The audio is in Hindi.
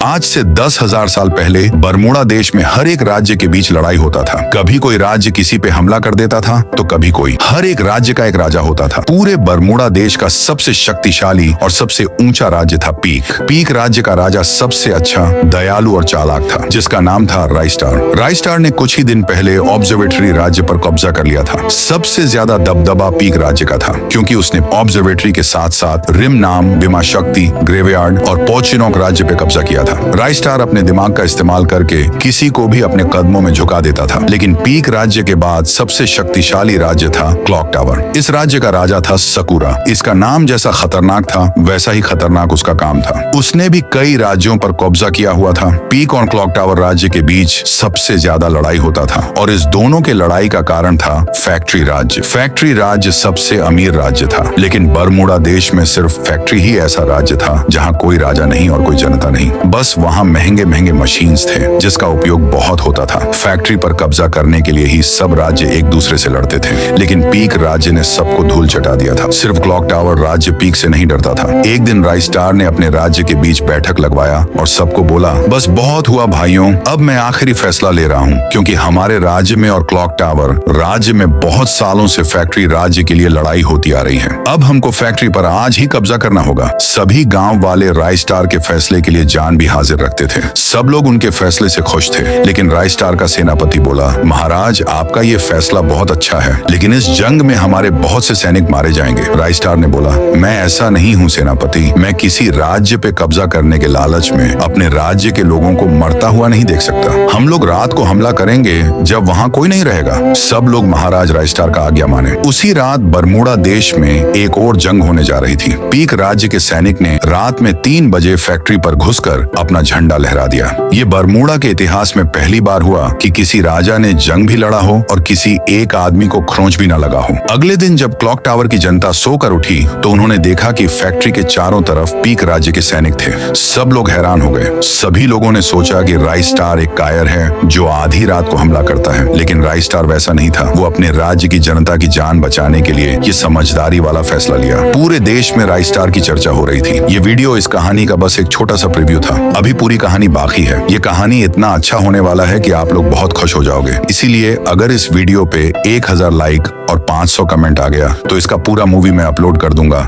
आज से 10,000 साल पहले बरमूडा देश में हर एक राज्य के बीच लड़ाई होता था। कभी कोई राज्य किसी पे हमला कर देता था तो कभी कोई। हर एक राज्य का एक राजा होता था। पूरे बरमूडा देश का सबसे शक्तिशाली और सबसे ऊंचा राज्य था पीक। पीक राज्य का राजा सबसे अच्छा, दयालु और चालाक था, जिसका नाम था राइस्टार। राइस्टार ने कुछ ही दिन पहले ऑब्जर्वेटरी राज्य पर कब्जा कर लिया था। सबसे ज्यादा दबदबा पीक राज्य का था, क्योंकि उसने ऑब्जर्वेटरी के साथ साथ रिम नाम, बिमा शक्ति, ग्रेवयार्ड और पोचिनोक राज्य पे कब्जा किया था। राइस्टार अपने दिमाग का इस्तेमाल करके किसी को भी अपने कदमों में झुका देता था। लेकिन पीक राज्य के बाद सबसे शक्तिशाली राज्य था क्लॉक टावर। इस राज्य का राजा था सकूरा। इसका नाम जैसा खतरनाक था वैसा ही खतरनाक उसका काम था। उसने भी कई राज्यों पर कब्जा किया हुआ था। पीक और क्लॉक टावर राज्य के बीच सबसे ज्यादा लड़ाई होता था और इस दोनों के लड़ाई का कारण था फैक्ट्री राज्य। फैक्ट्री राज्य सबसे अमीर राज्य था, लेकिन बरमूडा देश में सिर्फ फैक्ट्री ही ऐसा राज्य था जहाँ कोई राजा नहीं और कोई जनता नहीं। बस वहाँ महंगे महंगे मशीन्स थे जिसका उपयोग बहुत होता था। फैक्ट्री पर कब्जा करने के लिए ही सब राज्य एक दूसरे से लड़ते थे, लेकिन पीक राज्य ने सबको धूल चटा दिया था। सिर्फ क्लॉक टावर राज्य पीक से नहीं डरता था। एक दिन राइस्टार ने अपने राज्य के बीच बैठक लगवाया और सबको बोला, बस बहुत हुआ भाइयों, अब मैं आखिरी फैसला ले रहा हूँ, क्योंकि हमारे राज्य में और क्लॉक टावर राज्य में बहुत सालों से फैक्ट्री राज्य के लिए लड़ाई होती आ रही है। अब हमको फैक्ट्री पर आज ही कब्जा करना होगा। सभी गाँव वाले राइस्टार के फैसले के लिए जान भी हाजिर रखते थे। सब लोग उनके फैसले से खुश थे, लेकिन राइस्टार का सेनापति बोला, महाराज आपका ये फैसला बहुत अच्छा है, लेकिन इस जंग में हमारे बहुत से सैनिक मारे जाएंगे। राइस्टार ने बोला, मैं ऐसा नहीं हूँ सेनापति, मैं किसी राज्य पे कब्जा करने के लालच में अपने राज्य के लोगों को मरता हुआ नहीं देख सकता। हम लोग रात को हमला करेंगे जब वहाँ कोई नहीं रहेगा। सब लोग महाराज राइस्टार का आज्ञा माने। उसी रात बरमूडा देश में एक और जंग होने जा रही थी। पीक राज्य के सैनिक ने रात में 3 बजे फैक्ट्री पर घुसकर अपना झंडा लहरा दिया। ये बरमूडा के इतिहास में पहली बार हुआ कि किसी राजा ने जंग भी लड़ा हो और किसी एक आदमी को खरोंच भी न लगा हो। अगले दिन जब क्लॉक टावर की जनता सोकर उठी तो उन्होंने देखा कि फैक्ट्री के चारों तरफ पीक राज्य के सैनिक थे। सब लोग हैरान हो गए। सभी लोगों ने सोचा कि राइस्टार एक कायर है जो आधी रात को हमला करता है, लेकिन राइस्टार वैसा नहीं था। वो अपने राज्य की जनता की जान बचाने के लिए ये समझदारी वाला फैसला लिया। पूरे देश में राइस्टार की चर्चा हो रही थी। ये वीडियो इस कहानी का बस एक छोटा सा प्रीव्यू था। अभी पूरी कहानी बाकी है। ये कहानी इतना अच्छा होने वाला है कि आप लोग बहुत खुश हो जाओगे। इसीलिए अगर इस वीडियो पे 1000 लाइक और 500 कमेंट आ गया तो इसका पूरा मूवी मैं अपलोड कर दूंगा।